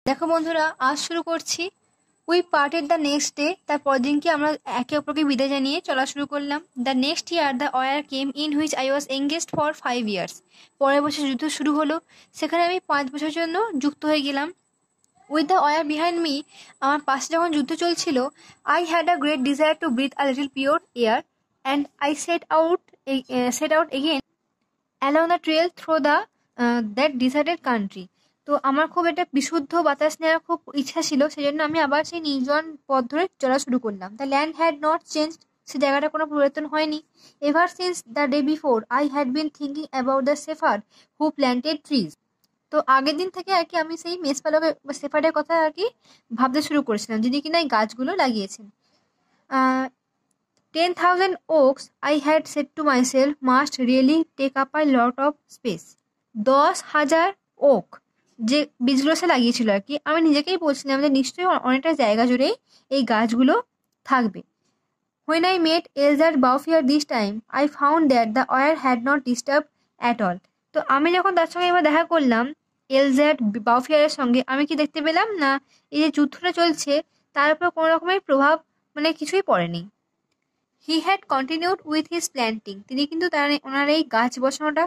দেখো বন্ধুরা, আজ শুরু করছি উই পার্টের দ্য নেক্সট ডে। তারপর দিনকে আমরা একে অপরকে বিদায় জানিয়ে চলা শুরু করলাম। The next year the war came in which I was engaged for 5 years. পরের বছর যুদ্ধ শুরু হলো, সেখানে আমি 5 বছরের জন্য যুক্ত হয়ে গেলাম। With the war behind me, আমার পাশে যখন যুদ্ধ চলছিল, I had a great desire to breathe a little pure air and I set out again along the trail through the that deserted country. তো আমার খুব একটা বিশুদ্ধ বাতাস নেওয়ার খুব ইচ্ছা ছিল, সেই জন্য আমি আবার সেই নির্জন পথ ধরে চলা শুরু করলাম। The land had not changed, সে জায়গাটা কোনো পরিবর্তন হয়নি। Ever since the day before I had been thinking about the shepherd who planted trees. তো আগের দিন থেকে আর কি আমি সেই মেষপালকের বা সেফার্ডের কথা আর কি ভাবতে শুরু করেছিলাম, যিনি কিনা এই গাছগুলো লাগিয়েছেন। 10,000 oaks, I had said to myself, must really take up a lot of space. 10,000 okay যে বীজগুলো সে লাগিয়েছিল আর কি, আমি নিজেকেই বলছিলাম যে নিশ্চয়ই অনেকটা জায়গা জুড়েই এই গাছগুলো থাকবে। When I met Elzad Baufier this time, I found that the oil had not disturbed at all. তো আমি যখন তার সঙ্গে এবার দেখা করলাম, এলজ্যাড বাউফিয়ারের সঙ্গে, আমি কি দেখতে পেলাম না এই যে যুদ্ধটা চলছে তার উপর কোনো রকমের প্রভাব কিছুই পড়েনি। He had continued with his planting, তিনি কিন্তু ওনার এই গাছ বসানোটা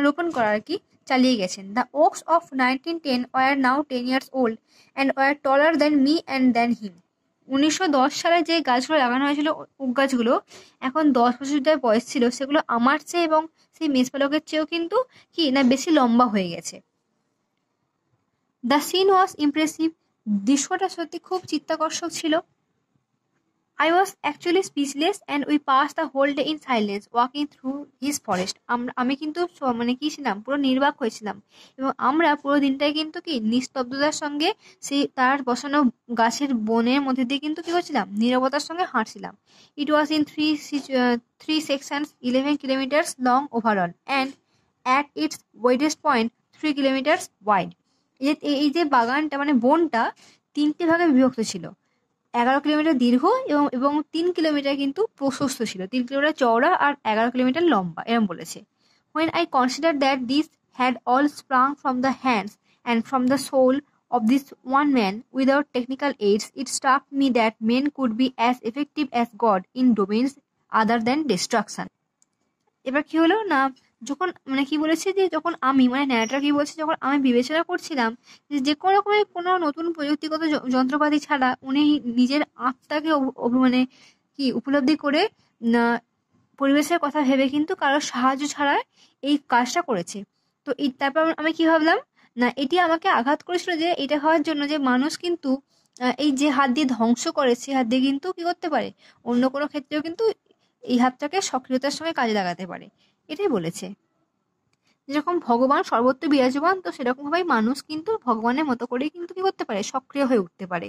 রোপণ করা আর কি চালিয়ে গেছেন। The oaks of 1910 were now 10 years old and were taller than me and than him. 1910 সালে যে গাছগুলো লাগানো হয়েছিল, ওক গাছগুলো, এখন 10 বছর যার বয়স ছিল, সেগুলো আমার চেয়ে এবং সেই মেষপালকের চেয়েও কিন্তু কি না বেশি লম্বা হয়ে গেছে। দ্য সিন ওয়াজ ইমপ্রেসিভ, দৃশ্যটা সত্যি খুব চিত্তাকর্ষক ছিল। I was actually speechless and we passed the whole day in silence walking through his forest. আমি কিন্তু কি ছিলাম, পুরো নির্বাক হয়েছিলাম, এবং আমরা পুরো দিনটাই কিন্তু কি নিস্তব্ধতার সঙ্গে সেই তার বসানো গাছের বনের মধ্যে দিয়ে কিন্তু কি করছিলাম, নীরবতার সঙ্গে হাঁটছিলাম। It was in three sections, 11 kilometers long overall and at its widest point 3 kilometers wide. এই যে বাগানটা বনটা 3টে ভাগে বিভক্ত ছিল। 11 কিলোমিটার দীর্ঘ এবং 3 কিলোমিটার কিন্তু প্রশস্ত ছিল, 3 কিলোমিটার চওড়া আর 11 কিলোমিটার লম্বা, এরম বলেছে। When I considered that this had all sprung from the hands and from the soul of this one man without technical aids, it struck me that men could be as effective as God in domains other than destruction. এবার কি হলো না, যখন কি বলেছে যে যখন আমি ন্যারেটর কি বলছে, যখন আমি বিবেচনা করছিলাম যে কোনো রকমের কোনো নতুন প্রযুক্তিগত যন্ত্রপাতি ছাড়া উনি নিজের আত্মাকে উপলব্ধি করে না, পরিবেশের কথা ভেবে কিন্তু কারোর সাহায্য ছাড়া এই কাজটা করেছে। তো তারপর আমি কি ভাবলাম না, এটি আমাকে আঘাত করেছিল যে এটা হওয়ার জন্য যে মানুষ কিন্তু এই যে হাত দিয়ে ধ্বংস করে, সে হাত দিয়ে কিন্তু কি করতে পারে, অন্য কোনো ক্ষেত্রেও কিন্তু এই হাতটাকে সক্রিয়তার সঙ্গে কাজে লাগাতে পারে, এটাই বলেছে। যেরকম ভগবান সর্বত্র বিরাজমান, তো সেরকম ভাবেই মানুষ কিন্তু ভগবানের মতো করেই কিন্তু কি করতে পারে, সক্রিয় হয়ে উঠতে পারে।